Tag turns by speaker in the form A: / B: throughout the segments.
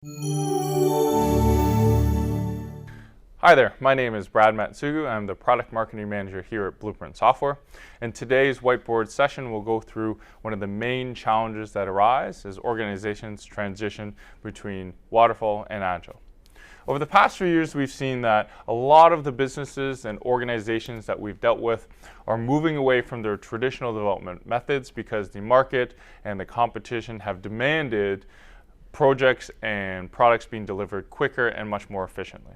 A: Hi there, my name is Brad Matsugu. I'm the Product Marketing Manager here at Blueprint Software. In today's whiteboard session, we'll go through one of the main challenges that arise as organizations transition between Waterfall and Agile. Over the past few years, we've seen that a lot of the businesses and organizations that we've dealt with are moving away from their traditional development methods because the market and the competition have demanded projects and products being delivered quicker and much more efficiently.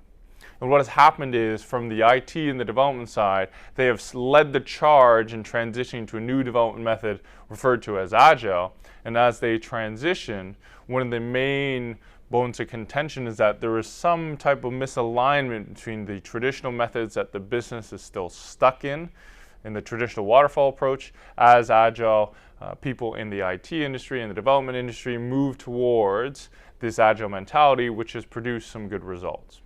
A: And what has happened is, from the IT and the development side, they have led the charge in transitioning to a new development method referred to as Agile. And as they transition, one of the main bones of contention is that there is some type of misalignment between the traditional methods that the business is still stuck in the traditional waterfall approach, as Agile people in the IT industry and the development industry move towards this Agile mentality, which has produced some good results.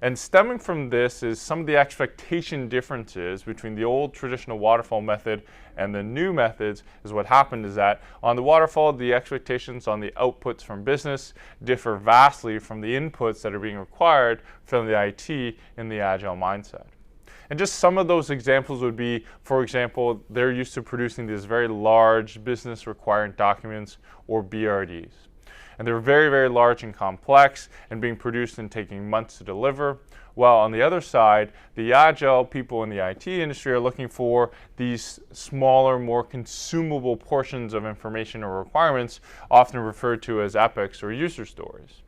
A: And stemming from this is some of the expectation differences between the old traditional waterfall method and the new methods. Is what happened is that on the waterfall, the expectations on the outputs from business differ vastly from the inputs that are being required from the IT in the Agile mindset. And just some of those examples would be, for example, they're used to producing these very large business requirement documents, or BRDs. And they're very, very large and complex and being produced and taking months to deliver. While on the other side, the Agile people in the IT industry are looking for these smaller, more consumable portions of information or requirements, often referred to as epics or user stories.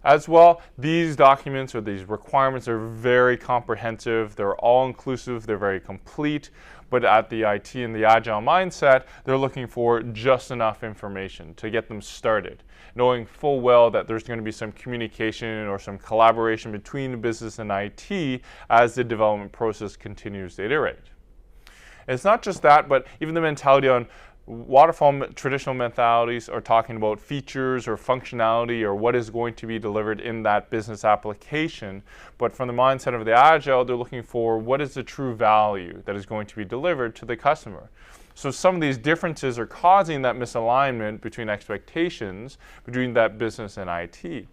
A: As well, these documents or these requirements are very comprehensive, they're all-inclusive, they're very complete, but at the IT and the Agile mindset, they're looking for just enough information to get them started, knowing full well that there's going to be some communication or some collaboration between the business and IT as the development process continues to iterate. And it's not just that, but even the mentality on waterfall traditional methodologies are talking about features or functionality or what is going to be delivered in that business application. But from the mindset of the Agile, they're looking for what is the true value that is going to be delivered to the customer. So some of these differences are causing that misalignment between expectations between that business and IT.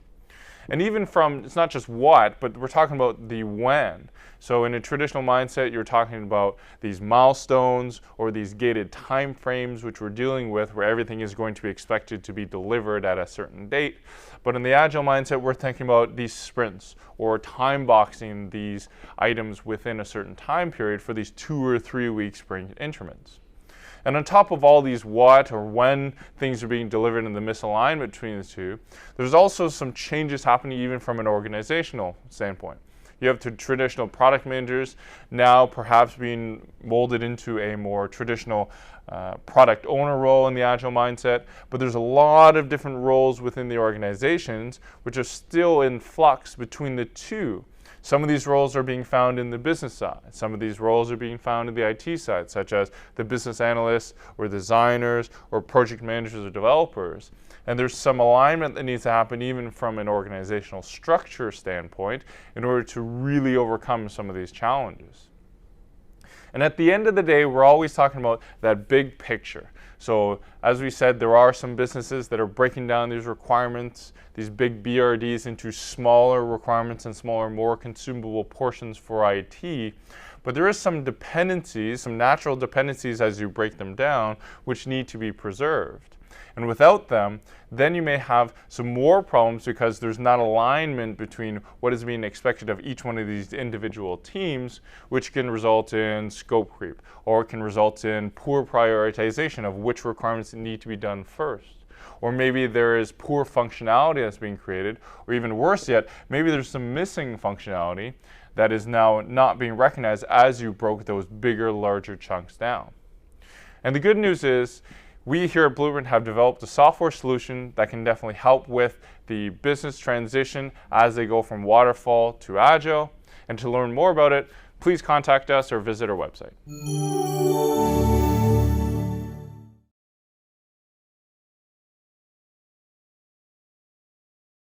A: And even from, it's not just what, but we're talking about the when. So in a traditional mindset, you're talking about these milestones or these gated time frames which we're dealing with, where everything is going to be expected to be delivered at a certain date. But in the Agile mindset, we're thinking about these sprints or time boxing these items within a certain time period for these 2 or 3 week sprint increments. And on top of all these what or when things are being delivered and the misalignment between the two, there's also some changes happening even from an organizational standpoint. You have the traditional product managers now perhaps being molded into a more traditional product owner role in the Agile mindset, but there's a lot of different roles within the organizations which are still in flux between the two. Some of these roles are being found in the business side. Some of these roles are being found in the IT side, such as the business analysts or designers or project managers or developers. And there's some alignment that needs to happen even from an organizational structure standpoint in order to really overcome some of these challenges. And at the end of the day, we're always talking about that big picture. So as we said, there are some businesses that are breaking down these requirements, these big BRDs, into smaller requirements and smaller, more consumable portions for IT. But there is some dependencies, some natural dependencies as you break them down, which need to be preserved. And without them, then you may have some more problems because there's not alignment between what is being expected of each one of these individual teams, which can result in scope creep, or it can result in poor prioritization of which requirements need to be done first. Or maybe there is poor functionality that's being created, or even worse yet, maybe there's some missing functionality that is now not being recognized as you broke those bigger, larger chunks down. And the good news is, we here at Blueprint have developed a software solution that can definitely help with the business transition as they go from Waterfall to Agile. And to learn more about it, please contact us or visit our website.